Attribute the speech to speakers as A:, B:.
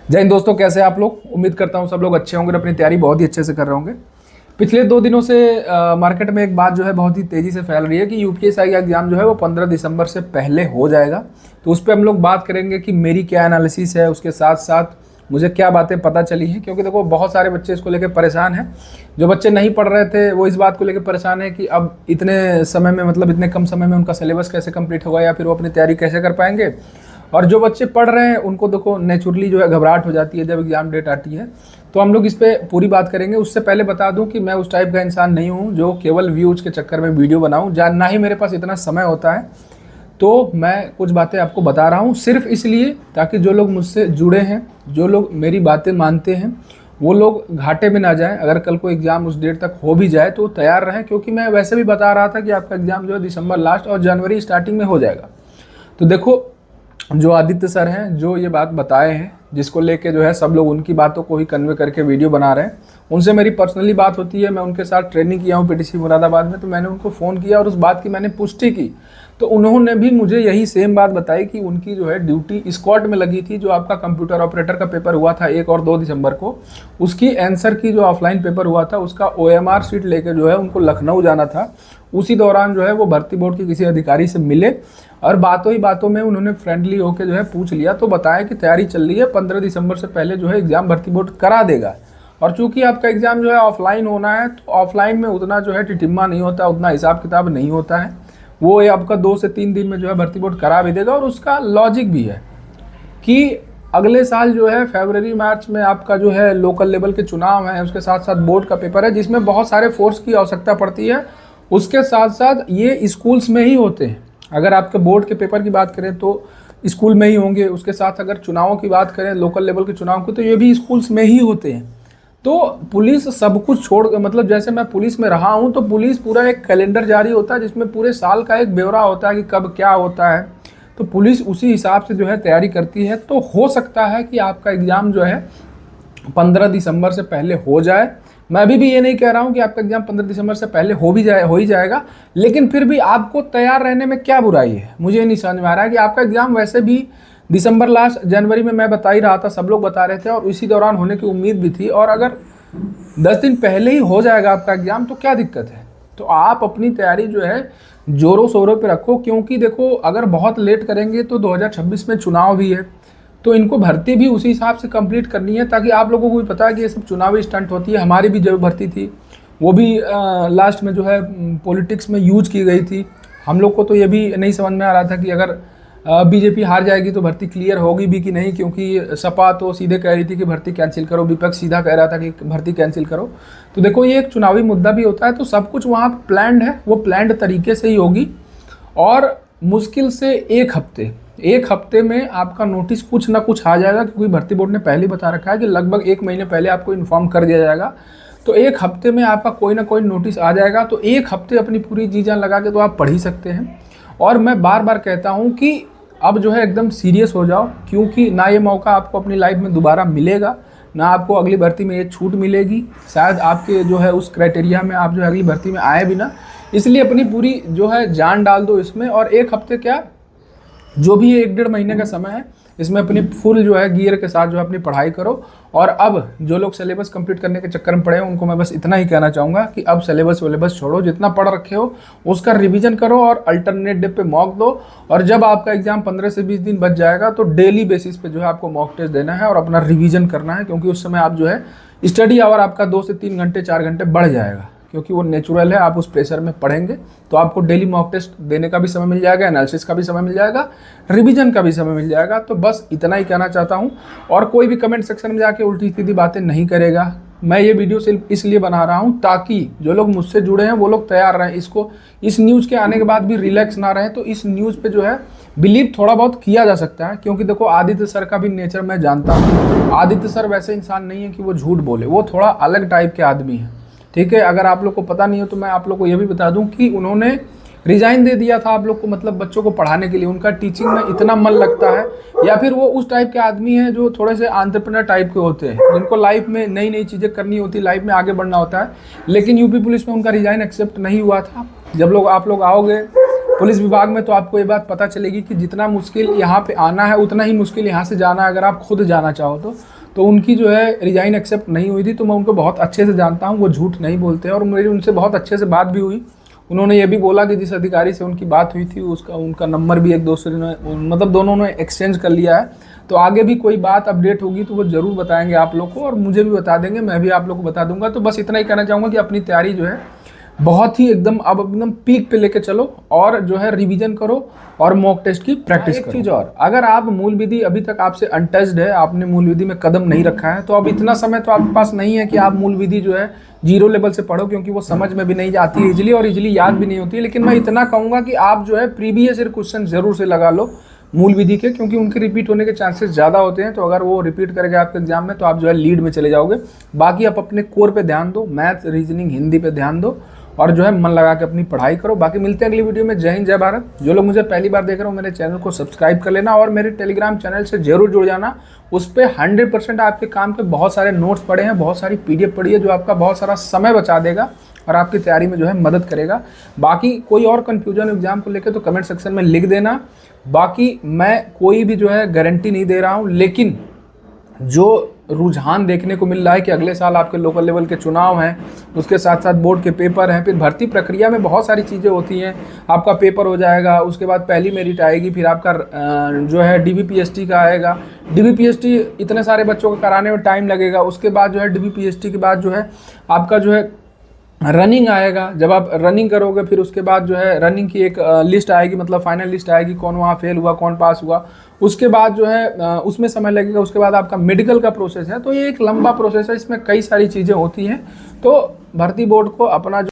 A: जय हिंद दोस्तों, कैसे हैं आप लोग। उम्मीद करता हूं सब लोग अच्छे होंगे और अपनी तैयारी बहुत ही अच्छे से कर रहे होंगे। पिछले 2 दिनों से मार्केट में एक बात जो है बहुत ही तेज़ी से फैल रही है कि यूपीएससी का एग्जाम जो है वो 15 दिसंबर से पहले हो जाएगा। तो उस पर हम लोग बात करेंगे कि मेरी क्या एनालिसिस है, उसके साथ साथ मुझे क्या बातें पता चली हैं। क्योंकि देखो बहुत सारे बच्चे इसको लेकर परेशान हैं। जो बच्चे नहीं पढ़ रहे थे वो इस बात को लेकर परेशान है कि अब इतने समय में, मतलब इतने कम समय में उनका सिलेबस कैसे कंप्लीट होगा या फिर वो अपनी तैयारी कैसे कर पाएंगे। और जो बच्चे पढ़ रहे हैं उनको देखो नेचुरली जो है घबराहट हो जाती है जब एग्ज़ाम डेट आती है। तो हम लोग इस पर पूरी बात करेंगे। उससे पहले बता दूं कि मैं उस टाइप का इंसान नहीं हूं जो केवल व्यूज़ के चक्कर में वीडियो बनाऊं, ना ही मेरे पास इतना समय होता है। तो मैं कुछ बातें आपको बता रहा हूं सिर्फ इसलिए ताकि जो लोग मुझसे जुड़े हैं, जो लोग मेरी बातें मानते हैं, वो लोग घाटे में ना जाएं। अगर कल को एग्ज़ाम उस डेट तक हो भी जाए तो तैयार रहें, क्योंकि मैं वैसे भी बता रहा था कि आपका एग्ज़ाम जो है दिसंबर लास्ट और जनवरी स्टार्टिंग में हो जाएगा। तो देखो, जो आदित्य सर हैं जो ये बात बताए हैं, जिसको लेके जो है सब लोग उनकी बातों को ही कन्वे करके वीडियो बना रहे हैं, उनसे मेरी पर्सनली बात होती है। मैं उनके साथ ट्रेनिंग किया हूँ पीटीसी मुरादाबाद में। तो मैंने उनको फ़ोन किया और उस बात की मैंने पुष्टि की। तो उन्होंने भी मुझे यही सेम बात बताई कि उनकी जो है ड्यूटी स्कॉट में लगी थी। जो आपका कंप्यूटर ऑपरेटर का पेपर हुआ था 1 और 2 दिसंबर को, उसकी आंसर की जो ऑफलाइन पेपर हुआ था उसका OMR शीट लेके जो है उनको लखनऊ जाना था। उसी दौरान जो है वो भर्ती बोर्ड के किसी अधिकारी से मिले और बातों ही बातों में उन्होंने फ्रेंडली होकर जो है पूछ लिया। तो बताया कि तैयारी चल रही है, 15 दिसंबर से पहले जो है एग्ज़ाम भर्ती बोर्ड करा देगा। और चूंकि आपका एग्ज़ाम जो है ऑफलाइन होना है, तो ऑफलाइन में उतना जो है टिटिम्मा नहीं होता, उतना हिसाब किताब नहीं होता है। वो आपका 2 से 3 दिन में जो है भर्ती बोर्ड करा भी देगा। और उसका लॉजिक भी है कि अगले साल जो है फरवरी मार्च में आपका जो है लोकल लेवल के चुनाव है, उसके साथ साथ बोर्ड का पेपर है जिसमें बहुत सारे फोर्स की आवश्यकता पड़ती है। उसके साथ साथ ये स्कूल्स में ही होते हैं। अगर आपके बोर्ड के पेपर की बात करें तो स्कूल में ही होंगे। उसके साथ अगर चुनावों की बात करें, लोकल लेवल के चुनाव की, तो ये भी स्कूल्स में ही होते हैं। तो पुलिस सब कुछ छोड़, मतलब जैसे मैं पुलिस में रहा हूँ तो पुलिस पूरा एक कैलेंडर जारी होता है जिसमें पूरे साल का एक ब्यौरा होता है कि कब क्या होता है। तो पुलिस उसी हिसाब से जो है तैयारी करती है। तो हो सकता है कि आपका एग्ज़ाम जो है 15 दिसंबर से पहले हो जाए। मैं अभी भी ये नहीं कह रहा हूँ कि आपका एग्ज़ाम 15 दिसंबर से पहले हो ही जाएगा, लेकिन फिर भी आपको तैयार रहने में क्या बुराई है। मुझे ये नहीं समझ में आ रहा है कि आपका एग्ज़ाम वैसे भी दिसंबर लास्ट जनवरी में मैं बता ही रहा था, सब लोग बता रहे थे और इसी दौरान होने की उम्मीद भी थी। और अगर 10 दिन पहले ही हो जाएगा आपका एग्ज़ाम तो क्या दिक्कत है। तो आप अपनी तैयारी जो है जोरों शोरों पे रखो, क्योंकि देखो अगर बहुत लेट करेंगे तो 2026 में चुनाव भी है। तो इनको भर्ती भी उसी हिसाब से कंप्लीट करनी है, ताकि आप लोगों को भी पता है कि ये सब चुनावी स्टंट होती है। हमारी भी जो भर्ती थी वो भी लास्ट में जो है पॉलिटिक्स में यूज की गई थी। हम लोग को तो ये भी नहीं समझ में आ रहा था कि अगर बीजेपी हार जाएगी तो भर्ती क्लियर होगी भी कि नहीं, क्योंकि सपा तो सीधे कह रही थी कि भर्ती कैंसिल करो, विपक्ष सीधा कह रहा था कि भर्ती कैंसिल करो। तो देखो ये एक चुनावी मुद्दा भी होता है। तो सब कुछ वहाँ प्लान्ड है, वो प्लान्ड तरीके से ही होगी। और मुश्किल से एक हफ्ते में आपका नोटिस कुछ ना कुछ आ जाएगा, क्योंकि भर्ती बोर्ड ने पहले बता रखा है कि लगभग 1 महीने पहले आपको इन्फॉर्म कर दिया जाएगा। तो 1 हफ्ते में आपका कोई ना कोई नोटिस आ जाएगा। तो 1 हफ्ते अपनी पूरी जी जान लगा के तो आप पढ़ ही सकते हैं। और मैं बार बार कहता हूँ कि अब जो है एकदम सीरियस हो जाओ, क्योंकि ना ये मौका आपको अपनी लाइफ में दोबारा मिलेगा, ना आपको अगली भर्ती में ये छूट मिलेगी। शायद आपके जो है उस क्राइटेरिया में आप जो है अगली भर्ती में आए भी ना। इसलिए अपनी पूरी जो है जान डाल दो इसमें। और 1 हफ्ते क्या, जो भी 1-1.5 महीने का समय है, इसमें अपनी फुल जो है गियर के साथ जो है अपनी पढ़ाई करो। और अब जो लोग सिलेबस कंप्लीट करने के चक्कर में पड़े हैं उनको मैं बस इतना ही कहना चाहूँगा कि अब सिलेबस छोड़ो, जितना पढ़ रखे हो उसका रिवीजन करो और अल्टरनेट डे पे मॉक दो। और जब आपका एग्जाम 15 से 20 दिन बच जाएगा तो डेली बेसिस पे जो है आपको मॉक टेस्ट देना है और अपना रिवीजन करना है, क्योंकि उस समय आप जो है स्टडी आवर आपका 2 से 3 घंटे 4 घंटे बढ़ जाएगा, क्योंकि वो नेचुरल है। आप उस प्रेशर में पढ़ेंगे तो आपको डेली मॉक टेस्ट देने का भी समय मिल जाएगा, एनालिसिस का भी समय मिल जाएगा, रिवीजन का भी समय मिल जाएगा। तो बस इतना ही कहना चाहता हूँ। और कोई भी कमेंट सेक्शन में जाके उल्टी सीधी बातें नहीं करेगा। मैं ये वीडियो सिर्फ इसलिए बना रहा हूँ ताकि जो लोग मुझसे जुड़े हैं वो लोग तैयार रहें। इस न्यूज़ के आने के बाद भी रिलैक्स ना रहें। तो इस न्यूज़ पे जो है बिलीव थोड़ा बहुत किया जा सकता है, क्योंकि देखो आदित्य सर का भी नेचर मैं जानता हूँ। आदित्य सर वैसे इंसान नहीं है कि वो झूठ बोले, वो थोड़ा अलग टाइप के आदमी है। ठीक है, अगर आप लोग को पता नहीं हो तो मैं आप लोग को ये भी बता दूं कि उन्होंने रिजाइन दे दिया था आप लोग को, मतलब बच्चों को पढ़ाने के लिए। उनका टीचिंग में इतना मन लगता है, या फिर वो उस टाइप के आदमी हैं जो थोड़े से एंटरप्रेन्योर टाइप के होते हैं, जिनको लाइफ में नई नई चीज़ें करनी होती, लाइफ में आगे बढ़ना होता है। लेकिन यूपी पुलिस में उनका रिजाइन एक्सेप्ट नहीं हुआ था। जब आप लोग आओगे पुलिस विभाग में तो आपको ये बात पता चलेगी कि जितना मुश्किल यहाँ पे आना है उतना ही मुश्किल यहाँ से जाना है, अगर आप खुद जाना चाहो तो उनकी जो है रिजाइन एक्सेप्ट नहीं हुई थी। तो मैं उनको बहुत अच्छे से जानता हूँ, वो झूठ नहीं बोलते हैं और मेरी उनसे बहुत अच्छे से बात भी हुई। उन्होंने ये भी बोला कि जिस अधिकारी से उनकी बात हुई थी उनका नंबर भी एक दूसरे ने, मतलब दोनों ने एक्सचेंज कर लिया है। तो आगे भी कोई बात अपडेट होगी तो वो ज़रूर बताएंगे आप लोग को, और मुझे भी बता देंगे, मैं भी आप लोग को बता दूंगा। तो बस इतना ही कहना चाहूँगा कि अपनी तैयारी जो है बहुत ही एकदम पीक पे लेके चलो, और जो है रिवीजन करो और मॉक टेस्ट की प्रैक्टिस करो। एक चीज़ और, अगर आप मूल विधि अभी तक आपसे अनटच्ड है, आपने मूल विधि में कदम नहीं रखा है, तो अब इतना समय तो आपके पास नहीं है कि आप मूल विधि जो है 0 लेवल से पढ़ो, क्योंकि वो समझ में भी नहीं आती है इजीली और इजीली याद भी नहीं होती है। लेकिन मैं इतना कहूँगा कि आप जो है प्रीवियस ईयर क्वेश्चन जरूर से लगा लो मूल विधि के, क्योंकि उनके रिपीट होने के चांसेस ज़्यादा होते हैं। तो अगर वो रिपीट करेंगे आपके एग्जाम में तो आप जो है लीड में चले जाओगे। बाकी आप अपने कोर पे ध्यान दो, मैथ, रीजनिंग, हिंदी पे ध्यान दो और जो है मन लगा के अपनी पढ़ाई करो। बाकी मिलते हैं अगली वीडियो में। जय हिंद, जय भारत। जो लोग मुझे पहली बार देख रहे हो मेरे चैनल को सब्सक्राइब कर लेना और मेरे टेलीग्राम चैनल से जरूर जुड़ जाना। उस पर 100% आपके काम के बहुत सारे नोट्स पड़े हैं, बहुत सारी PDF पड़ी है, जो आपका बहुत सारा समय बचा देगा और आपकी तैयारी में जो है मदद करेगा। बाकी कोई और कन्फ्यूजन एग्जाम को लेकर तो कमेंट सेक्शन में लिख देना। बाकी मैं कोई भी जो है गारंटी नहीं दे रहा हूँ, लेकिन जो रुझान देखने को मिल रहा है कि अगले साल आपके लोकल लेवल के चुनाव हैं, उसके साथ साथ बोर्ड के पेपर हैं, फिर भर्ती प्रक्रिया में बहुत सारी चीज़ें होती हैं। आपका पेपर हो जाएगा, उसके बाद पहली मेरिट आएगी, फिर आपका जो है DBPST का आएगा। DBPST इतने सारे बच्चों को कराने में टाइम लगेगा। उसके बाद जो है DBPST के बाद जो है आपका जो है रनिंग आएगा। जब आप रनिंग करोगे फिर उसके बाद जो है रनिंग की एक लिस्ट आएगी, मतलब फाइनल लिस्ट आएगी, कौन वहाँ फेल हुआ, कौन पास हुआ। उसके बाद जो है उसमें समय लगेगा। उसके बाद आपका मेडिकल का प्रोसेस है। तो ये एक लंबा प्रोसेस है, इसमें कई सारी चीज़ें होती हैं। तो भर्ती बोर्ड को अपना